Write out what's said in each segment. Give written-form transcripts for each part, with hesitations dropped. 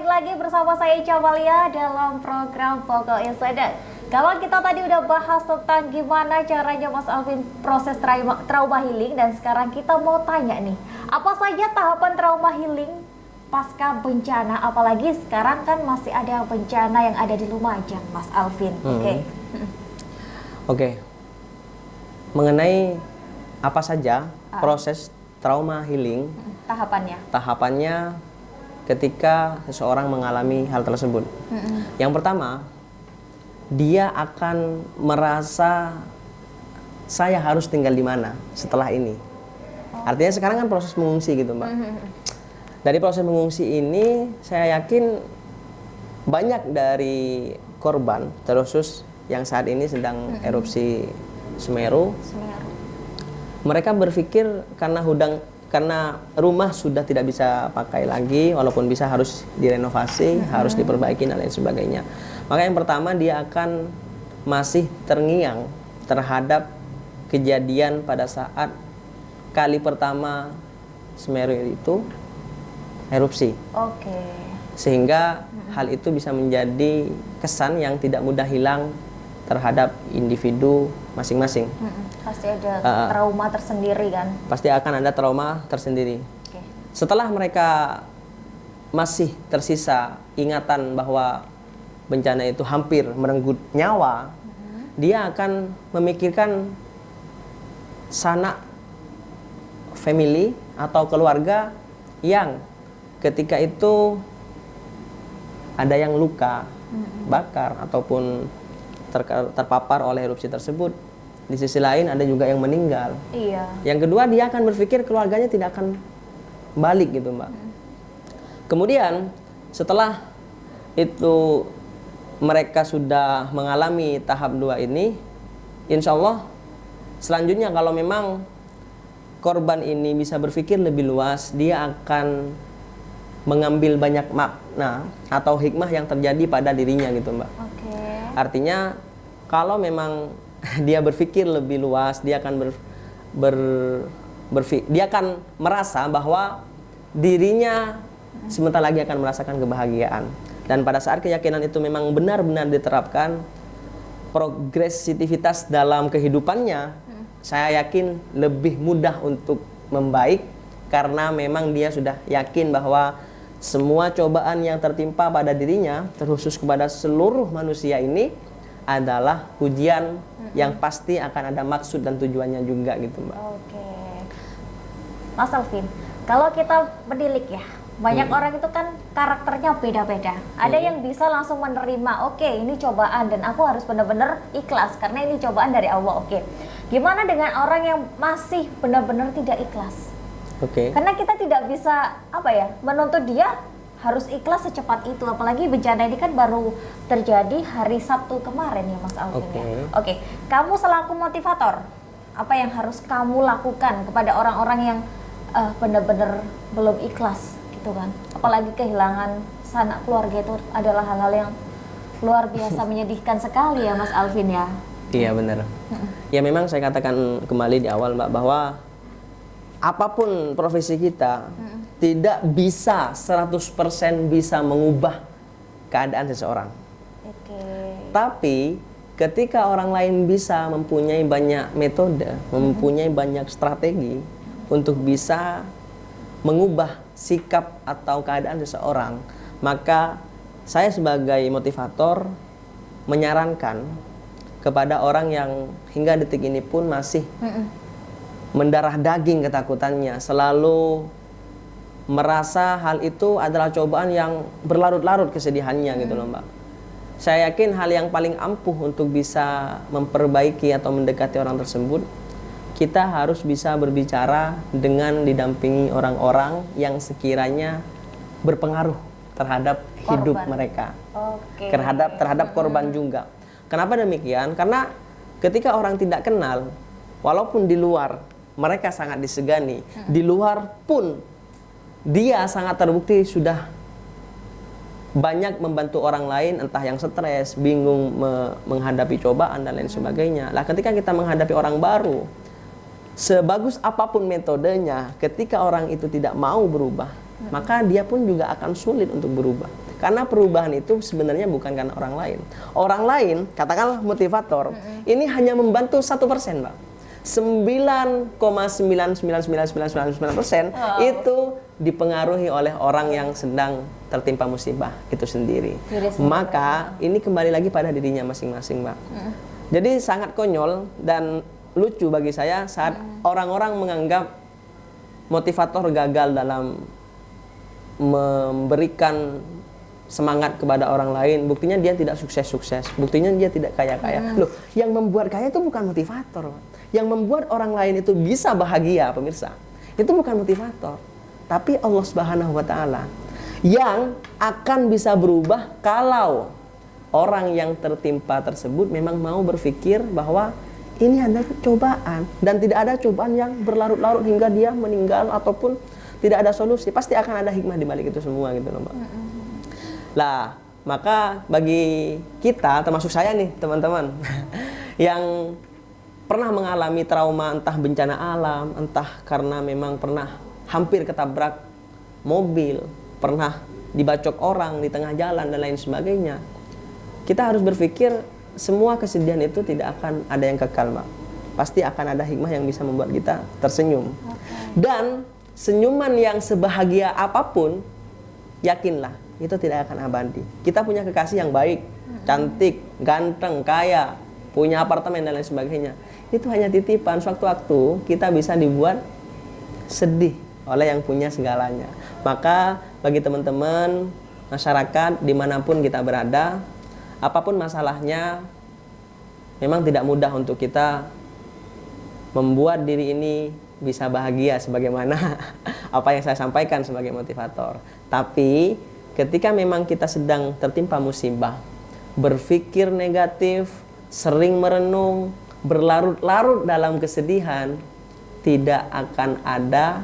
balik lagi bersama saya Ica Malia dalam program Pokok Insider. Kalau kita tadi udah bahas tentang gimana caranya Mas Alvin proses trauma healing, dan sekarang kita mau tanya nih, apa saja tahapan trauma healing pasca bencana? Apalagi sekarang kan masih ada bencana yang ada di Lumajang, Mas Alvin. Oke. Mengenai apa saja proses trauma healing, tahapannya ketika seseorang mengalami hal tersebut. Yang pertama, dia akan merasa saya harus tinggal di mana setelah ini. Artinya sekarang kan proses mengungsi gitu, Mbak. Dari proses mengungsi ini, saya yakin banyak dari korban, terkhusus yang saat ini sedang erupsi Semeru. Mereka berpikir karena rumah sudah tidak bisa pakai lagi, walaupun bisa harus direnovasi, harus diperbaiki dan lain sebagainya. Maka yang pertama, dia akan masih terngiang terhadap kejadian pada saat kali pertama Semeru itu erupsi. Sehingga hal itu bisa menjadi kesan yang tidak mudah hilang terhadap individu masing-masing. Pasti ada trauma tersendiri kan? Pasti akan ada trauma tersendiri. Setelah mereka masih tersisa ingatan bahwa bencana itu hampir merenggut nyawa, dia akan memikirkan sanak family atau keluarga yang ketika itu ada yang luka, bakar ataupun terpapar oleh erupsi tersebut. Di sisi lain ada juga yang meninggal. Yang kedua, dia akan berpikir keluarganya tidak akan balik gitu, Mbak. Kemudian setelah itu mereka sudah mengalami tahap 2 ini, insya Allah selanjutnya kalau memang korban ini bisa berpikir lebih luas, dia akan mengambil banyak makna atau hikmah yang terjadi pada dirinya gitu, Mbak. Artinya kalau memang dia berpikir lebih luas, dia akan dia akan merasa bahwa dirinya sebentar lagi akan merasakan kebahagiaan. Dan pada saat keyakinan itu memang benar-benar diterapkan, progresivitas dalam kehidupannya, saya yakin lebih mudah untuk membaik, karena memang dia sudah yakin bahwa semua cobaan yang tertimpa pada dirinya, terkhusus kepada seluruh manusia ini, adalah ujian yang pasti akan ada maksud dan tujuannya juga gitu, Mbak. Mas Alvin, kalau kita menilik ya, banyak orang itu kan karakternya beda-beda. Ada yang bisa langsung menerima, oke, ini cobaan dan aku harus benar-benar ikhlas karena ini cobaan dari Allah. Gimana dengan orang yang masih benar-benar tidak ikhlas? Karena kita tidak bisa menuntut dia harus ikhlas secepat itu, apalagi bencana ini kan baru terjadi hari Sabtu kemarin ya, Mas Alvin. Kamu selaku motivator, apa yang harus kamu lakukan kepada orang-orang yang benar-benar belum ikhlas gitu kan? Apalagi kehilangan sanak keluarga itu adalah hal-hal yang luar biasa menyedihkan sekali ya, Mas Alvin ya. Iya benar. Ya memang saya katakan kembali di awal, Mbak, bahwa apapun profesi kita tidak bisa 100% bisa mengubah keadaan seseorang. Tapi ketika orang lain bisa mempunyai banyak metode, mempunyai banyak strategi untuk bisa mengubah sikap atau keadaan seseorang, maka saya sebagai motivator menyarankan kepada orang yang hingga detik ini pun masih mendarah daging ketakutannya, selalu merasa hal itu adalah cobaan yang berlarut-larut kesedihannya gitu loh, Mbak. Saya yakin hal yang paling ampuh untuk bisa memperbaiki atau mendekati orang tersebut, kita harus bisa berbicara dengan didampingi orang-orang yang sekiranya berpengaruh terhadap hidup mereka, terhadap korban juga. Kenapa demikian? Karena ketika orang tidak kenal, walaupun di luar mereka sangat disegani, di luar pun dia sangat terbukti sudah banyak membantu orang lain, entah yang stres, bingung menghadapi cobaan dan lain sebagainya. Lah ketika kita menghadapi orang baru, sebagus apapun metodenya, ketika orang itu tidak mau berubah, maka dia pun juga akan sulit untuk berubah. Karena perubahan itu sebenarnya bukan karena orang lain. Orang lain, katakanlah motivator, ini hanya membantu 1%, Mbak. 9,99999% itu dipengaruhi oleh orang yang sedang tertimpa musibah itu sendiri. Maka ini kembali lagi pada dirinya masing-masing, Mbak. Jadi sangat konyol dan lucu bagi saya saat orang-orang menganggap motivator gagal dalam memberikan semangat kepada orang lain, buktinya dia tidak sukses-sukses, buktinya dia tidak kaya-kaya. Loh, yang membuat kaya itu bukan motivator. Yang membuat orang lain itu bisa bahagia, pemirsa, itu bukan motivator, tapi Allah Subhanahu wa Ta'ala yang akan bisa berubah kalau orang yang tertimpa tersebut memang mau berpikir bahwa ini adalah cobaan dan tidak ada cobaan yang berlarut-larut hingga dia meninggal ataupun tidak ada solusi. Pasti akan ada hikmah di balik itu semua gitu loh, Mbak. Lah, maka bagi kita, termasuk saya nih teman-teman yang pernah mengalami trauma, entah bencana alam, entah karena memang pernah hampir ketabrak mobil, pernah dibacok orang di tengah jalan dan lain sebagainya, kita harus berpikir semua kesedihan itu tidak akan ada yang kekal, Mbak. Pasti akan ada hikmah yang bisa membuat kita tersenyum. Dan senyuman yang sebahagia apapun, yakinlah itu tidak akan abadi. Kita punya kekasih yang baik, cantik, ganteng, kaya, punya apartemen dan lain sebagainya. Itu hanya titipan. Sewaktu-waktu kita bisa dibuat sedih oleh yang punya segalanya. Maka bagi teman-teman masyarakat dimanapun kita berada, apapun masalahnya, memang tidak mudah untuk kita membuat diri ini bisa bahagia sebagaimana apa yang saya sampaikan sebagai motivator. Tapi ketika memang kita sedang tertimpa musibah, berpikir negatif, sering merenung, berlarut-larut dalam kesedihan, tidak akan ada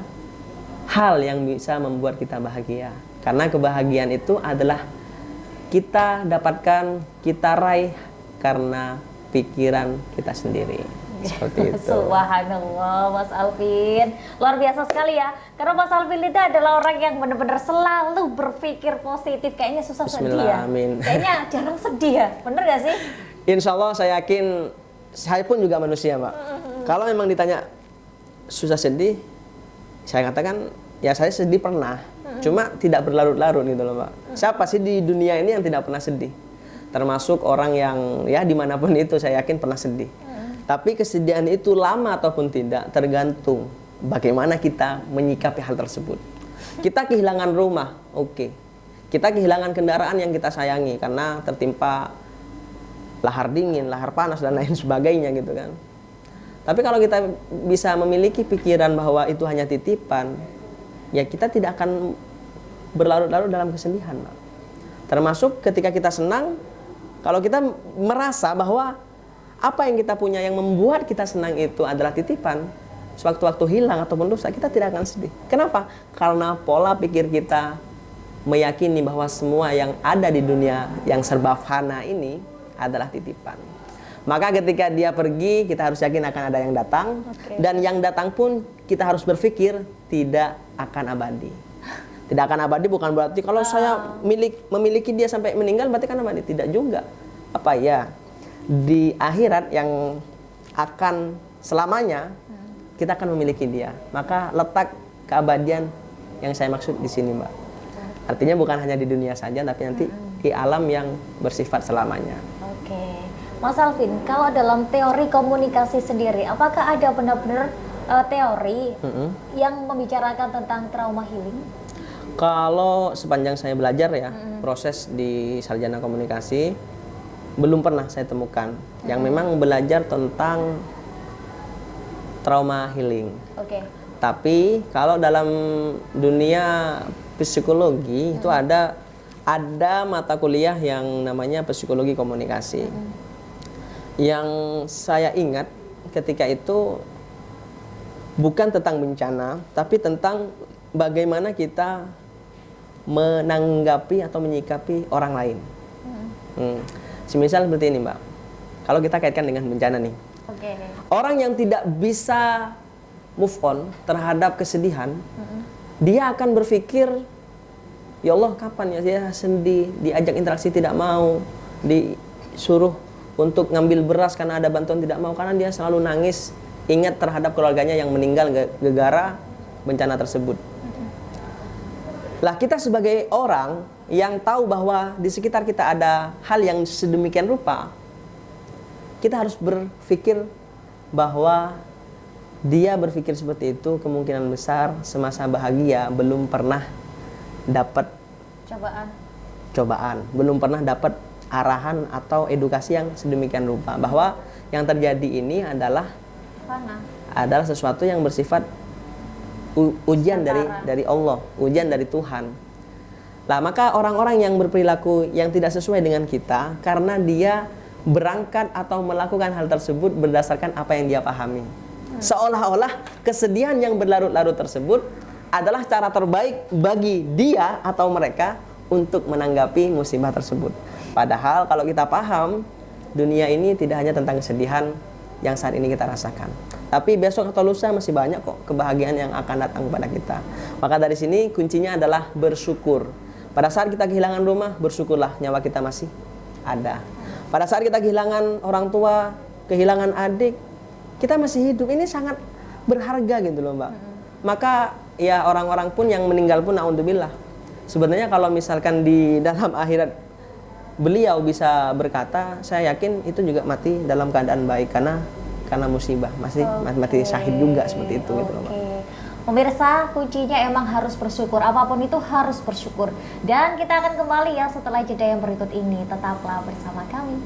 hal yang bisa membuat kita bahagia. Karena kebahagiaan itu adalah kita dapatkan, kita raih karena pikiran kita sendiri. Seperti itu. Subhanallah, Mas Alvin, luar biasa sekali ya. Karena Mas Alvin itu adalah orang yang benar-benar selalu berpikir positif. Kayaknya susah sedih ya. Amin. Kayaknya jarang sedih ya, bener gak sih? Insya Allah saya yakin, saya pun juga manusia, Mbak. Kalau memang ditanya susah sedih, saya katakan ya saya sedih pernah. Cuma tidak berlarut-larut gitu loh, Mbak. Siapa sih di dunia ini yang tidak pernah sedih? Termasuk orang yang ya dimanapun itu saya yakin pernah sedih. Tapi kesedihan itu lama ataupun tidak tergantung bagaimana kita menyikapi hal tersebut. Kita kehilangan rumah, oke. Kita kehilangan kendaraan yang kita sayangi karena tertimpa lahar dingin, lahar panas dan lain sebagainya gitu kan. Tapi kalau kita bisa memiliki pikiran bahwa itu hanya titipan, ya kita tidak akan berlarut-larut dalam kesedihan. Termasuk ketika kita senang, kalau kita merasa bahwa apa yang kita punya yang membuat kita senang itu adalah titipan, sewaktu-waktu hilang ataupun rusak, kita tidak akan sedih. Kenapa? Karena pola pikir kita meyakini bahwa semua yang ada di dunia yang serba fana ini adalah titipan. Maka ketika dia pergi, kita harus yakin akan ada yang datang. Dan yang datang pun kita harus berpikir tidak akan abadi. Tidak akan abadi bukan berarti kalau saya memiliki dia sampai meninggal berarti kan abadi. Tidak juga. Apa ya? Di akhirat yang akan selamanya kita akan memiliki dia. Maka letak keabadian yang saya maksud di sini, Mbak. Artinya bukan hanya di dunia saja, tapi nanti di alam yang bersifat selamanya. Oke, Mas Alvin, kalau dalam teori komunikasi sendiri, apakah ada benar-benar teori yang membicarakan tentang trauma healing? Kalau sepanjang saya belajar ya, proses di sarjana komunikasi, belum pernah saya temukan yang memang belajar tentang trauma healing. Tapi kalau dalam dunia psikologi itu ada mata kuliah yang namanya psikologi komunikasi. Yang saya ingat ketika itu bukan tentang bencana, tapi tentang bagaimana kita menanggapi atau menyikapi orang lain. Semisal seperti ini, Mbak. Kalau kita kaitkan dengan bencana nih. Orang yang tidak bisa move on terhadap kesedihan, dia akan berpikir ya Allah kapan ya saya sedih, diajak interaksi tidak mau, disuruh untuk ngambil beras karena ada bantuan tidak mau, karena dia selalu nangis ingat terhadap keluarganya yang meninggal gara bencana tersebut. Lah kita sebagai orang yang tahu bahwa di sekitar kita ada hal yang sedemikian rupa, kita harus berpikir bahwa dia berpikir seperti itu kemungkinan besar semasa bahagia belum pernah dapat cobaan, belum pernah dapat arahan atau edukasi yang sedemikian rupa, bahwa yang terjadi ini adalah sesuatu yang bersifat ujian dari Allah, ujian dari Tuhan. Lah maka orang-orang yang berperilaku yang tidak sesuai dengan kita karena dia berangkat atau melakukan hal tersebut berdasarkan apa yang dia pahami. Seolah-olah kesedihan yang berlarut-larut tersebut adalah cara terbaik bagi dia atau mereka untuk menanggapi musibah tersebut. Padahal kalau kita paham, dunia ini tidak hanya tentang kesedihan yang saat ini kita rasakan, tapi besok atau lusa masih banyak kok kebahagiaan yang akan datang kepada kita. Maka dari sini kuncinya adalah bersyukur. Pada saat kita kehilangan rumah, bersyukurlah nyawa kita masih ada. Pada saat kita kehilangan orang tua, kehilangan adik, kita masih hidup. Ini sangat berharga gitu loh Mbak. Maka ya orang-orang pun yang meninggal pun naudzubillah. Sebenarnya kalau misalkan di dalam akhirat beliau bisa berkata, saya yakin itu juga mati dalam keadaan baik karena musibah, mati syahid juga seperti itu gitu loh Mbak. Pemirsa, kuncinya emang harus bersyukur. Apapun itu harus bersyukur. Dan kita akan kembali ya setelah jeda yang berikut ini. Tetaplah bersama kami.